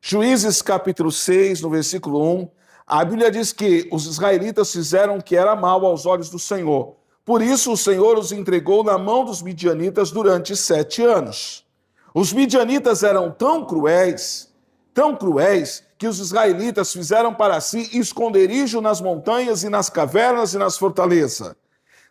Juízes capítulo 6, no versículo 1, a Bíblia diz que os israelitas fizeram o que era mal aos olhos do Senhor. Por isso o Senhor os entregou na mão dos midianitas durante 7 anos. Os midianitas eram tão cruéis, que os israelitas fizeram para si esconderijo nas montanhas e nas cavernas e nas fortalezas.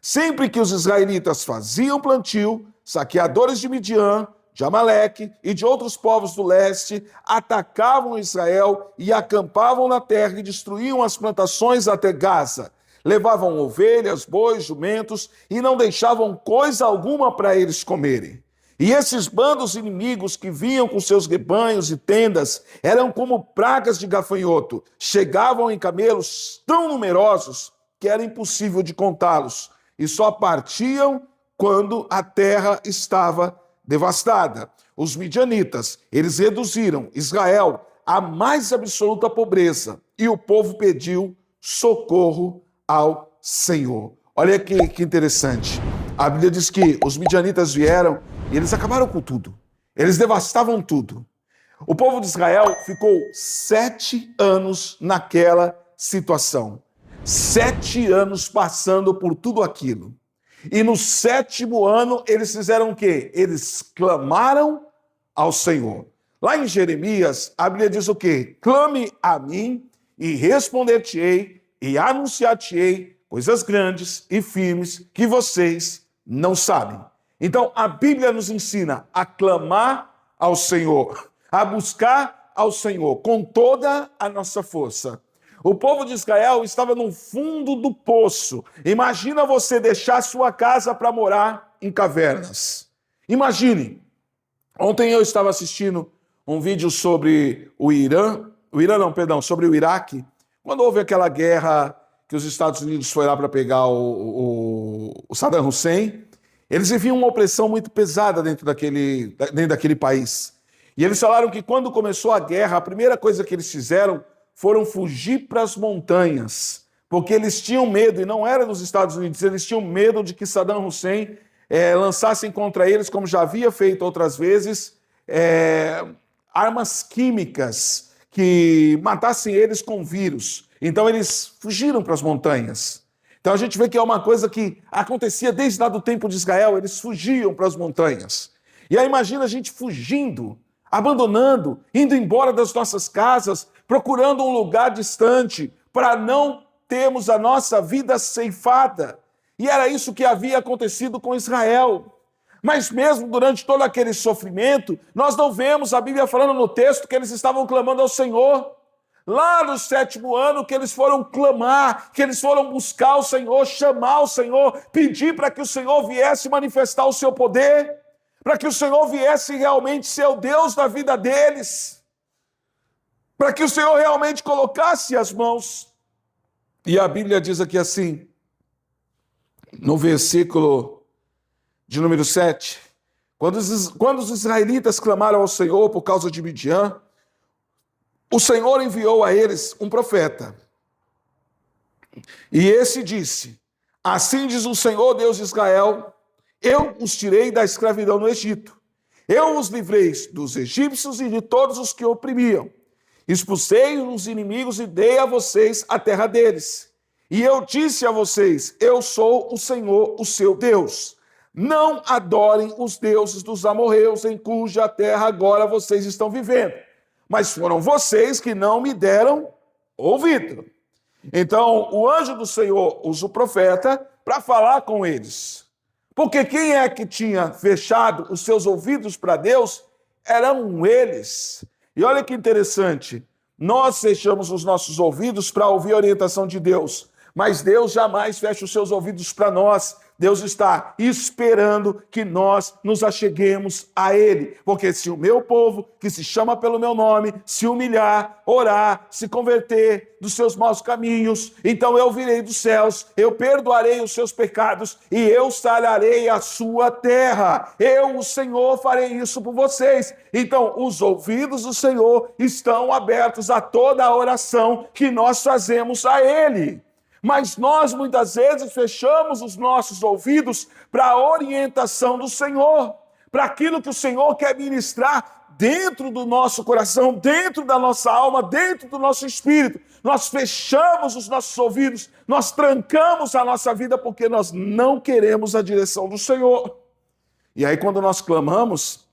Sempre que os israelitas faziam plantio, saqueadores de Midian, de Amaleque e de outros povos do leste atacavam Israel e acampavam na terra e destruíam as plantações até Gaza. Levavam ovelhas, bois, jumentos e não deixavam coisa alguma para eles comerem. E esses bandos inimigos que vinham com seus rebanhos e tendas eram como pragas de gafanhoto. Chegavam em camelos tão numerosos que era impossível de contá-los. E só partiam quando a terra estava devastada. Os midianitas, eles reduziram Israel à mais absoluta pobreza. E o povo pediu socorro ao Senhor. Olha que interessante. A Bíblia diz que os midianitas vieram e eles acabaram com tudo. Eles devastavam tudo. O povo de Israel ficou 7 anos naquela situação. 7 anos passando por tudo aquilo. E no 7º ano, eles fizeram o quê? Eles clamaram ao Senhor. Lá em Jeremias, a Bíblia diz o quê? Clame a mim e responder-te-ei e anunciar-te-ei coisas grandes e firmes que vocês não sabem. Então, a Bíblia nos ensina a clamar ao Senhor, a buscar ao Senhor com toda a nossa força. O povo de Israel estava no fundo do poço. Imagina você deixar sua casa para morar em cavernas. Imagine. Ontem eu estava assistindo um vídeo sobre sobre o Iraque, quando houve aquela guerra que os Estados Unidos foi lá para pegar o Saddam Hussein. Eles viviam uma opressão muito pesada dentro daquele país. E eles falaram que quando começou a guerra, a primeira coisa que eles fizeram foram fugir para as montanhas, porque eles tinham medo, e não era nos Estados Unidos, eles tinham medo de que Saddam Hussein lançassem contra eles, como já havia feito outras vezes, armas químicas que matassem eles com vírus. Então eles fugiram para as montanhas. Então a gente vê que é uma coisa que acontecia desde lá do tempo de Israel, eles fugiam para as montanhas. E aí imagina a gente fugindo, abandonando, indo embora das nossas casas, procurando um lugar distante para não termos a nossa vida ceifada. E era isso que havia acontecido com Israel. Mas mesmo durante todo aquele sofrimento, nós não vemos a Bíblia falando no texto que eles estavam clamando ao Senhor. Lá no 7º ano que eles foram clamar, que eles foram buscar o Senhor, chamar o Senhor, pedir para que o Senhor viesse manifestar o seu poder, para que o Senhor viesse realmente ser o Deus da vida deles, para que o Senhor realmente colocasse as mãos. E a Bíblia diz aqui assim, no versículo de número 7, quando os israelitas clamaram ao Senhor por causa de Midian, o Senhor enviou a eles um profeta. E esse disse: assim diz o Senhor, Deus de Israel, eu os tirei da escravidão no Egito. Eu os livrei dos egípcios e de todos os que oprimiam. Expulsei os inimigos e dei a vocês a terra deles. E eu disse a vocês: eu sou o Senhor, o seu Deus. Não adorem os deuses dos amorreus em cuja terra agora vocês estão vivendo. Mas foram vocês que não me deram ouvido. Então, o anjo do Senhor usa o profeta para falar com eles. Porque quem é que tinha fechado os seus ouvidos para Deus? Eram eles. E olha que interessante, nós fechamos os nossos ouvidos para ouvir a orientação de Deus, mas Deus jamais fecha os seus ouvidos para nós. Deus está esperando que nós nos acheguemos a Ele. Porque se o meu povo, que se chama pelo meu nome, se humilhar, orar, se converter dos seus maus caminhos, então eu virei dos céus, eu perdoarei os seus pecados e eu sararei a sua terra. Eu, o Senhor, farei isso por vocês. Então, os ouvidos do Senhor estão abertos a toda a oração que nós fazemos a Ele. Mas nós, muitas vezes, fechamos os nossos ouvidos para a orientação do Senhor, para aquilo que o Senhor quer ministrar dentro do nosso coração, dentro da nossa alma, dentro do nosso espírito. Nós fechamos os nossos ouvidos, nós trancamos a nossa vida porque nós não queremos a direção do Senhor. E aí quando nós clamamos,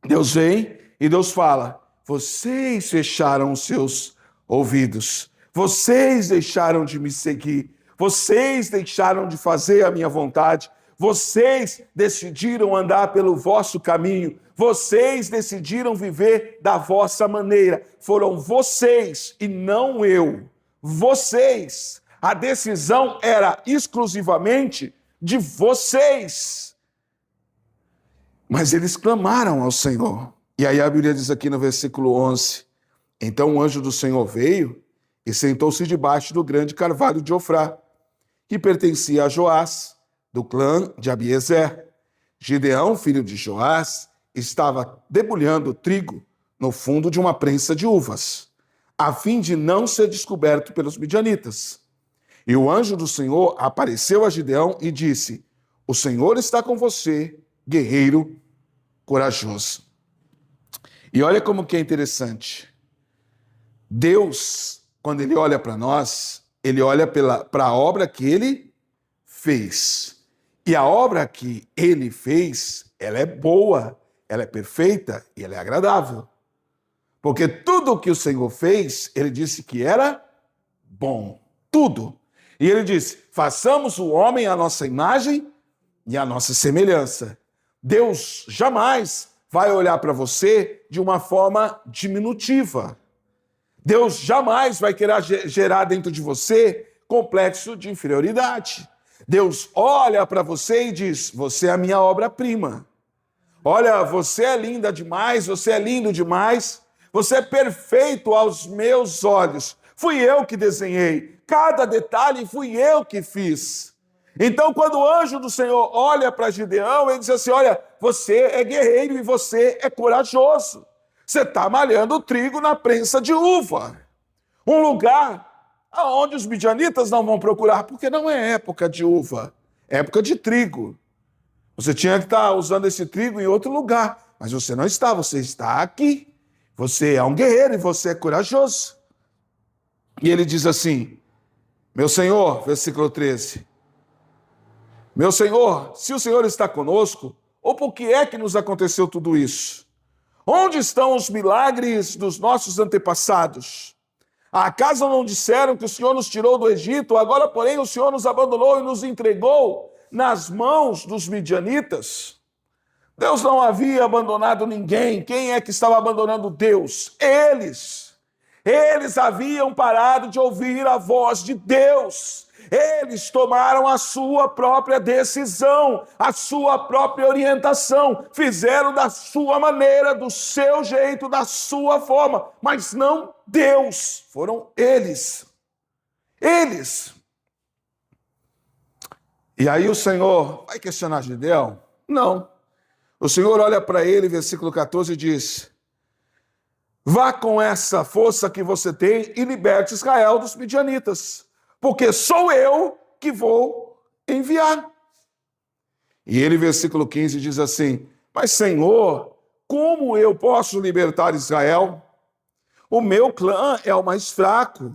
Deus vem e Deus fala: vocês fecharam os seus ouvidos, vocês deixaram de me seguir, vocês deixaram de fazer a minha vontade, vocês decidiram andar pelo vosso caminho, vocês decidiram viver da vossa maneira. Foram vocês e não eu. Vocês. A decisão era exclusivamente de vocês. Mas eles clamaram ao Senhor. E aí a Bíblia diz aqui no versículo 11: então o anjo do Senhor veio e sentou-se debaixo do grande carvalho de Ofrá, que pertencia a Joás, do clã de Abiezer. Gideão, filho de Joás, estava debulhando trigo no fundo de uma prensa de uvas, a fim de não ser descoberto pelos midianitas. E o anjo do Senhor apareceu a Gideão e disse: o Senhor está com você, guerreiro corajoso. E olha como que é interessante. Deus, quando ele olha para nós, ele olha para a obra que ele fez. E a obra que ele fez, ela é boa, ela é perfeita e ela é agradável. Porque tudo o que o Senhor fez, ele disse que era bom. Tudo. E ele disse: façamos o homem à nossa imagem e à nossa semelhança. Deus jamais vai olhar para você de uma forma diminutiva. Deus jamais vai querer gerar dentro de você complexo de inferioridade. Deus olha para você e diz: você é a minha obra-prima. Olha, você é linda demais, você é lindo demais, você é perfeito aos meus olhos. Fui eu que desenhei, cada detalhe fui eu que fiz. Então, quando o anjo do Senhor olha para Gideão, ele diz assim: olha, você é guerreiro e você é corajoso. Você está malhando trigo na prensa de uva. Um lugar onde os midianitas não vão procurar, porque não é época de uva, é época de trigo. Você tinha que estar usando esse trigo em outro lugar, mas você não está, você está aqui. Você é um guerreiro e você é corajoso. E ele diz assim: meu Senhor, versículo 13, meu Senhor, se o Senhor está conosco, ou por que é que nos aconteceu tudo isso? Onde estão os milagres dos nossos antepassados? Acaso não disseram que o Senhor nos tirou do Egito? Agora, porém, o Senhor nos abandonou e nos entregou nas mãos dos midianitas? Deus não havia abandonado ninguém. Quem é que estava abandonando Deus? Eles. Eles haviam parado de ouvir a voz de Deus. Eles tomaram a sua própria decisão, a sua própria orientação, fizeram da sua maneira, do seu jeito, da sua forma, mas não Deus, foram eles. Eles. E aí o Senhor vai questionar Gideão? Não. O Senhor olha para ele, versículo 14, e diz: vá com essa força que você tem e liberte Israel dos midianitas, porque sou eu que vou enviar. E ele, versículo 15, diz assim: mas Senhor, como eu posso libertar Israel? O meu clã é o mais fraco.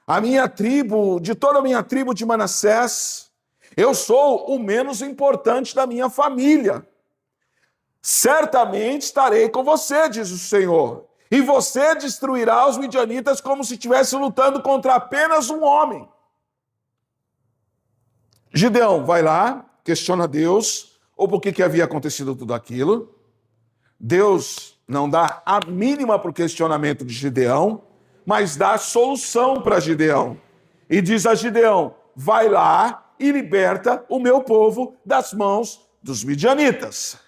A minha tribo, de toda a minha tribo de Manassés, eu sou o menos importante da minha família. Certamente estarei com você, diz o Senhor, e você destruirá os midianitas como se estivesse lutando contra apenas um homem. Gideão vai lá, questiona Deus, ou por que havia acontecido tudo aquilo. Deus não dá a mínima para o questionamento de Gideão, mas dá a solução para Gideão. E diz a Gideão: vai lá e liberta o meu povo das mãos dos midianitas.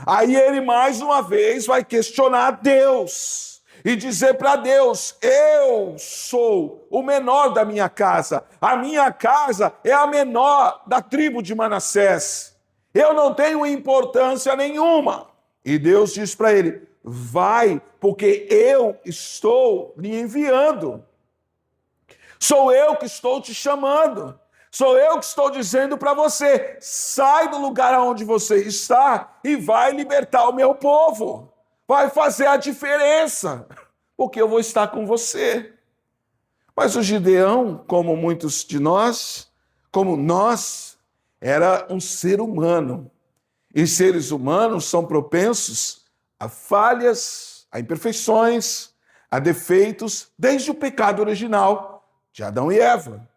Aí ele mais uma vez vai questionar Deus e dizer para Deus: eu sou o menor da minha casa, a minha casa é a menor da tribo de Manassés, eu não tenho importância nenhuma. E Deus diz para ele: vai, porque eu estou lhe enviando, sou eu que estou te chamando. Sou eu que estou dizendo para você: sai do lugar onde você está e vai libertar o meu povo. vai fazer a diferença, porque eu vou estar com você. Mas o Gideão, como muitos de nós, como nós, era um ser humano. E seres humanos são propensos a falhas, a imperfeições, a defeitos, desde o pecado original de Adão e Eva.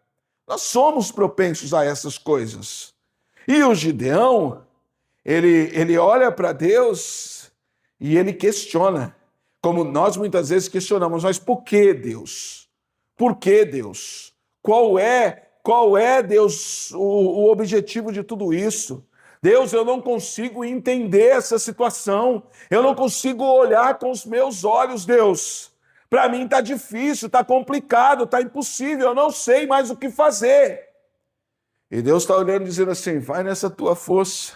Nós somos propensos a essas coisas. E o Gideão, ele olha para Deus e ele questiona, como nós muitas vezes questionamos, mas por que Deus? Por que Deus? Qual é Deus, o objetivo de tudo isso? Deus, eu não consigo entender essa situação, eu não consigo olhar com os meus olhos, Deus. Para mim está difícil, está complicado, está impossível, eu não sei mais o que fazer. E Deus está olhando e dizendo assim, vai nessa tua força,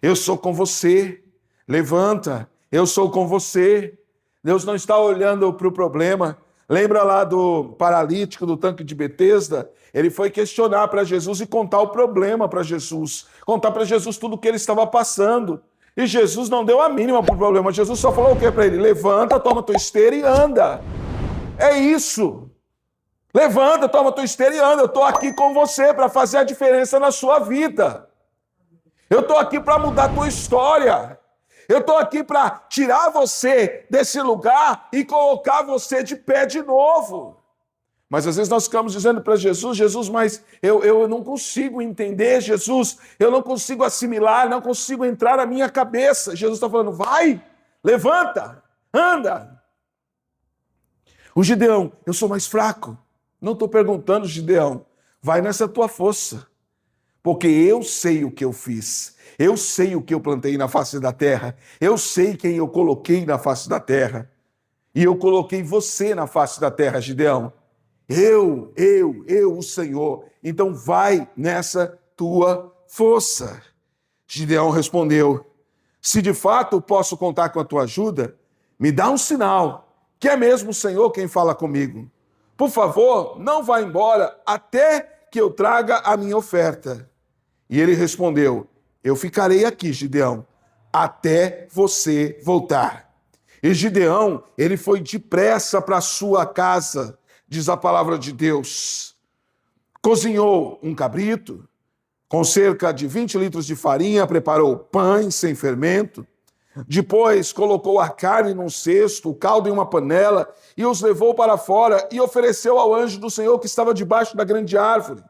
eu sou com você, levanta, eu sou com você. Deus não está olhando para o problema. Lembra lá do paralítico do tanque de Betesda? Ele foi questionar para Jesus e contar o problema para Jesus, contar para Jesus tudo o que ele estava passando. E Jesus não deu a mínima para o problema. Jesus só falou o que para ele? Levanta, toma tua esteira e anda. É isso. Levanta, toma tua esteira e anda. Eu estou aqui com você para fazer a diferença na sua vida. Eu estou aqui para mudar a tua história. Eu estou aqui para tirar você desse lugar e colocar você de pé de novo. Mas às vezes nós ficamos dizendo para Jesus, Jesus, mas eu não consigo entender, Jesus, eu não consigo assimilar, não consigo entrar na minha cabeça. Jesus está falando, vai, levanta, anda. O Gideão, eu sou mais fraco. Não estou perguntando, Gideão, vai nessa tua força, porque eu sei o que eu fiz. Eu sei o que eu plantei na face da terra. Eu sei quem eu coloquei na face da terra. E eu coloquei você na face da terra, Gideão. Eu, o Senhor. Então vai nessa tua força. Gideão respondeu, se de fato posso contar com a tua ajuda, me dá um sinal, que é mesmo o Senhor quem fala comigo. Por favor, não vá embora até que eu traga a minha oferta. E ele respondeu, eu ficarei aqui, Gideão, até você voltar. E Gideão, ele foi depressa para a sua casa, diz a palavra de Deus. Cozinhou um cabrito, com cerca de 20 litros de farinha, preparou pães sem fermento. Depois colocou a carne num cesto, o caldo em uma panela, e os levou para fora e ofereceu ao anjo do Senhor que estava debaixo da grande árvore.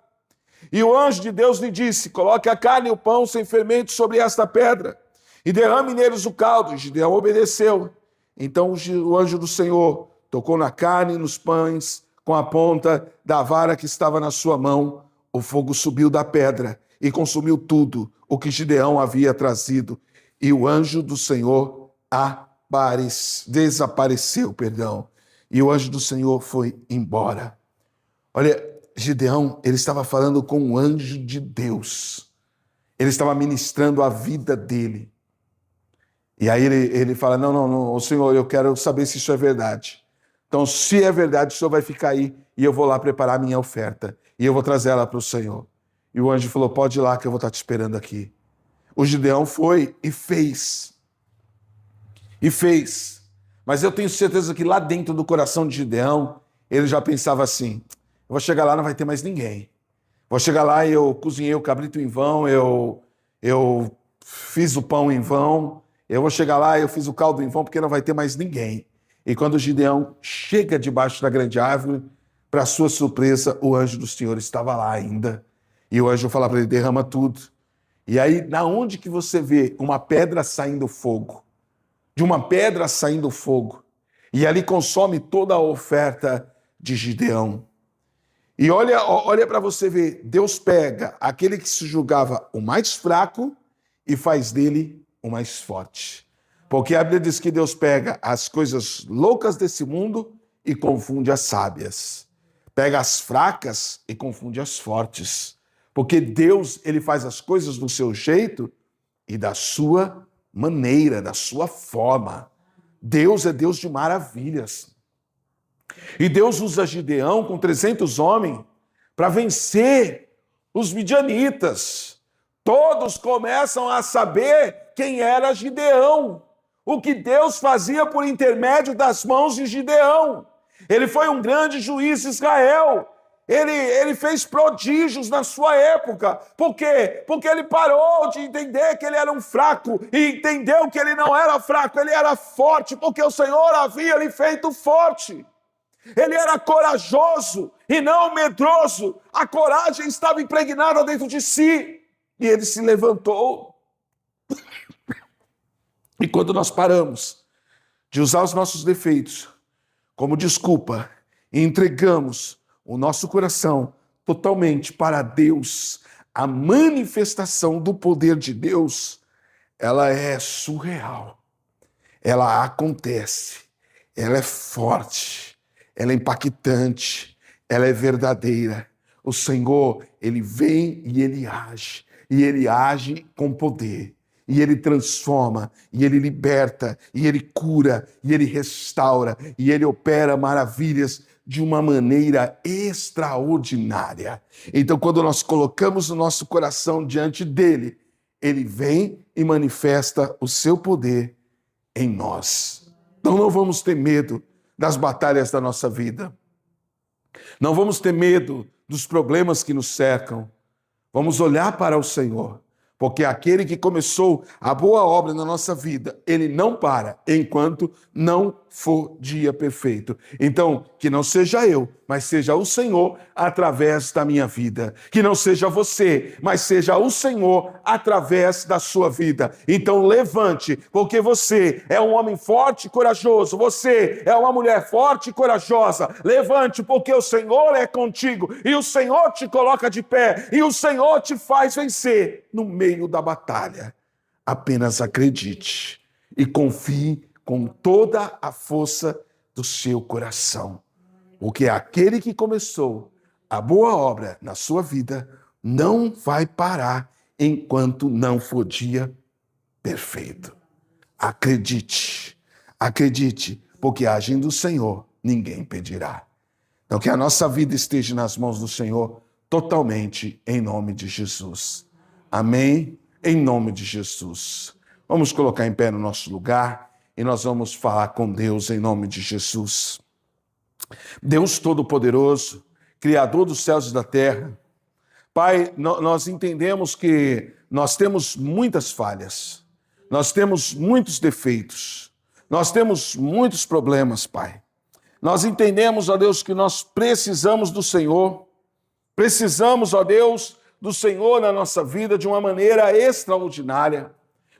E o anjo de Deus lhe disse, coloque a carne e o pão sem fermento sobre esta pedra, e derrame neles o caldo. E Gideão obedeceu. Então o anjo do Senhor tocou na carne e nos pães, com a ponta da vara que estava na sua mão. O fogo subiu da pedra e consumiu tudo o que Gideão havia trazido. E o anjo do Senhor desapareceu. E o anjo do Senhor foi embora. Olha, Gideão, ele estava falando com um anjo de Deus. Ele estava ministrando a vida dele. E aí ele fala, não, Senhor, eu quero saber se isso é verdade. Então, se é verdade, o Senhor vai ficar aí e eu vou lá preparar a minha oferta. E eu vou trazer ela para o Senhor. E o anjo falou, pode ir lá que eu vou estar te esperando aqui. O Gideão foi e fez. E fez. Mas eu tenho certeza que lá dentro do coração de Gideão, ele já pensava assim, eu vou chegar lá, não vai ter mais ninguém. Vou chegar lá e eu cozinhei o cabrito em vão, eu fiz o pão em vão, eu vou chegar lá e eu fiz o caldo em vão, porque não vai ter mais ninguém. E quando Gideão chega debaixo da grande árvore, para sua surpresa, o anjo do Senhor estava lá ainda. E o anjo fala para ele, derrama tudo. E aí, na onde que você vê uma pedra saindo fogo? De uma pedra saindo fogo. E ali consome toda a oferta de Gideão. E olha para você ver, Deus pega aquele que se julgava o mais fraco e faz dele o mais forte. Porque a Bíblia diz que Deus pega as coisas loucas desse mundo e confunde as sábias. Pega as fracas e confunde as fortes. Porque Deus, ele faz as coisas do seu jeito e da sua maneira, da sua forma. Deus é Deus de maravilhas. E Deus usa Gideão com 300 homens para vencer os midianitas. Todos começam a saber quem era Gideão. o que Deus fazia por intermédio das mãos de Gideão. Ele foi um grande juiz de Israel. Ele fez prodígios na sua época. Por quê? Porque ele parou de entender que ele era um fraco e entendeu que ele não era fraco, ele era forte, porque o Senhor havia lhe feito forte. Ele era corajoso e não medroso. A coragem estava impregnada dentro de si. E ele se levantou. E quando nós paramos de usar os nossos defeitos como desculpa e entregamos o nosso coração totalmente para Deus, a manifestação do poder de Deus, ela é surreal. Ela acontece. Ela é forte. Ela é impactante. Ela é verdadeira. O Senhor, Ele vem e Ele age. E Ele age com poder. E Ele transforma, e Ele liberta, e Ele cura, e Ele restaura, e Ele opera maravilhas de uma maneira extraordinária. Então, quando nós colocamos o nosso coração diante dEle, Ele vem e manifesta o seu poder em nós. Então, não vamos ter medo das batalhas da nossa vida. Não vamos ter medo dos problemas que nos cercam. Vamos olhar para o Senhor. Porque aquele que começou a boa obra na nossa vida, ele não para enquanto não for dia perfeito. Então, que não seja eu, mas seja o Senhor através da minha vida. Que não seja você, mas seja o Senhor através da sua vida. Então, levante, porque você é um homem forte e corajoso. Você é uma mulher forte e corajosa. Levante, porque o Senhor é contigo. E o Senhor te coloca de pé. E o Senhor te faz vencer no meio da batalha. Apenas acredite e confie com toda a força do seu coração. Porque aquele que começou a boa obra na sua vida não vai parar enquanto não for dia perfeito. Acredite, acredite, porque agindo o Senhor, ninguém impedirá. Então que a nossa vida esteja nas mãos do Senhor totalmente em nome de Jesus. Amém? Em nome de Jesus. Vamos colocar em pé no nosso lugar e nós vamos falar com Deus em nome de Jesus. Deus Todo-Poderoso, Criador dos céus e da terra. Pai, nós entendemos que nós temos muitas falhas, nós temos muitos defeitos, nós temos muitos problemas, Pai. Nós entendemos, ó Deus, que nós precisamos do Senhor, precisamos, ó Deus, do Senhor na nossa vida de uma maneira extraordinária.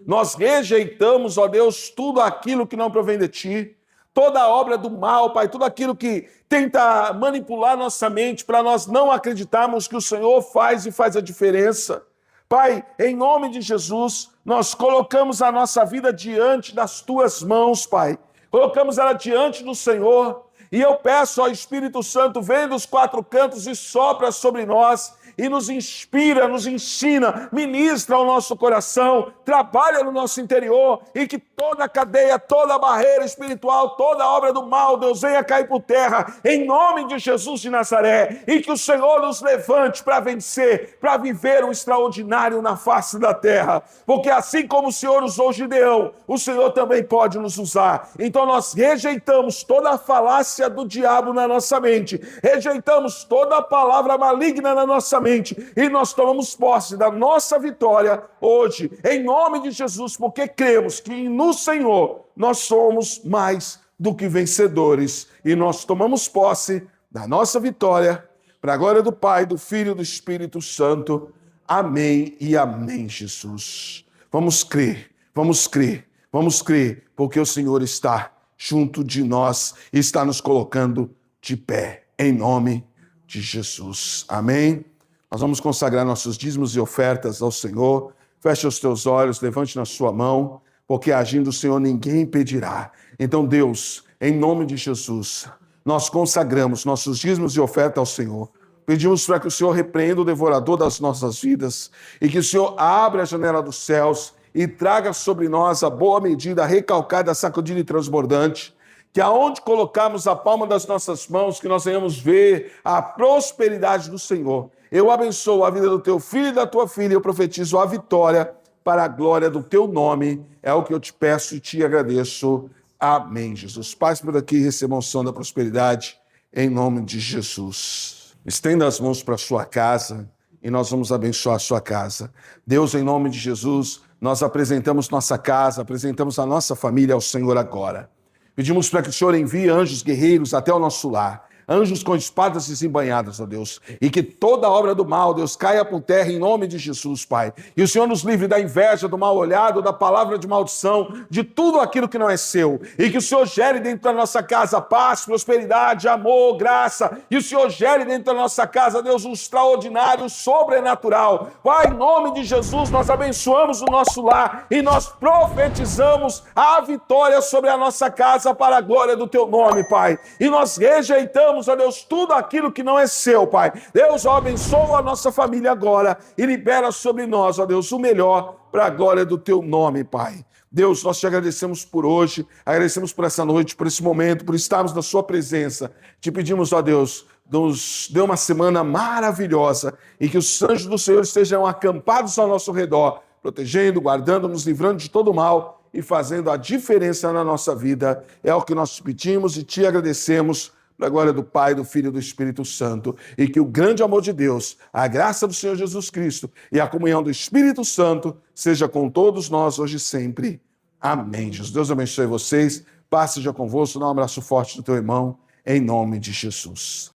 Nós rejeitamos, ó Deus, tudo aquilo que não provém de Ti, toda a obra do mal, Pai, tudo aquilo que tenta manipular nossa mente para nós não acreditarmos que o Senhor faz e faz a diferença. Pai, em nome de Jesus, nós colocamos a nossa vida diante das Tuas mãos, Pai. Colocamos ela diante do Senhor. E eu peço ao Espírito Santo, vem dos quatro cantos e sopra sobre nós, e nos inspira, nos ensina, ministra ao nosso coração, trabalha no nosso interior, e que toda a cadeia, toda a barreira espiritual, toda a obra do mal, Deus, venha cair por terra, em nome de Jesus de Nazaré, e que o Senhor nos levante para vencer, para viver o extraordinário na face da terra, porque assim como o Senhor usou Gideão, o Senhor também pode nos usar. Então nós rejeitamos toda a falácia do diabo na nossa mente, rejeitamos toda a palavra maligna na nossa mente, e nós tomamos posse da nossa vitória hoje, em nome de Jesus, porque cremos que no Senhor nós somos mais do que vencedores, e nós tomamos posse da nossa vitória, para a glória do Pai, do Filho e do Espírito Santo. Amém e amém, Jesus. Vamos crer, vamos crer, vamos crer, porque o Senhor está junto de nós e está nos colocando de pé, em nome de Jesus. Amém? Nós vamos consagrar nossos dízimos e ofertas ao Senhor. Feche os teus olhos, levante na sua mão, porque agindo o Senhor ninguém impedirá. Então, Deus, em nome de Jesus, nós consagramos nossos dízimos e ofertas ao Senhor. Pedimos para que o Senhor repreenda o devorador das nossas vidas e que o Senhor abra a janela dos céus e traga sobre nós a boa medida, recalcada, sacudida e transbordante, que aonde colocarmos a palma das nossas mãos, que nós venhamos ver a prosperidade do Senhor. Eu abençoo a vida do teu filho e da tua filha, eu profetizo a vitória para a glória do teu nome. É o que eu te peço e te agradeço. Amém, Jesus. Paz por aqui, recebam o som da prosperidade, em nome de Jesus. Estenda as mãos para a sua casa e nós vamos abençoar a sua casa. Deus, em nome de Jesus, nós apresentamos nossa casa, apresentamos a nossa família ao Senhor agora. Pedimos para que o Senhor envie anjos guerreiros até o nosso lar, anjos com espadas desembainhadas, ó Deus, e que toda obra do mal, Deus, caia por terra em nome de Jesus, Pai. E o Senhor nos livre da inveja, do mal olhado, da palavra de maldição, de tudo aquilo que não é seu. E que o Senhor gere dentro da nossa casa paz, prosperidade, amor, graça. E o Senhor gere dentro da nossa casa, Deus, um extraordinário, sobrenatural. Pai, em nome de Jesus, nós abençoamos o nosso lar e nós profetizamos a vitória sobre a nossa casa para a glória do teu nome, Pai. E nós rejeitamos, ó Deus, tudo aquilo que não é seu, Pai. Deus, ó, abençoa a nossa família agora e libera sobre nós, ó Deus, o melhor para a glória do teu nome, Pai. Deus, nós te agradecemos por hoje, agradecemos por essa noite, por esse momento, por estarmos na sua presença. Te pedimos, ó Deus, nos dê uma semana maravilhosa e que os anjos do Senhor estejam acampados ao nosso redor, protegendo, guardando, nos livrando de todo mal e fazendo a diferença na nossa vida. É o que nós te pedimos e te agradecemos, para a glória do Pai, do Filho e do Espírito Santo. E que o grande amor de Deus, a graça do Senhor Jesus Cristo e a comunhão do Espírito Santo seja com todos nós hoje e sempre. Amém. Jesus, Deus abençoe vocês. Paz seja convosco. Dá um abraço forte do teu irmão, em nome de Jesus.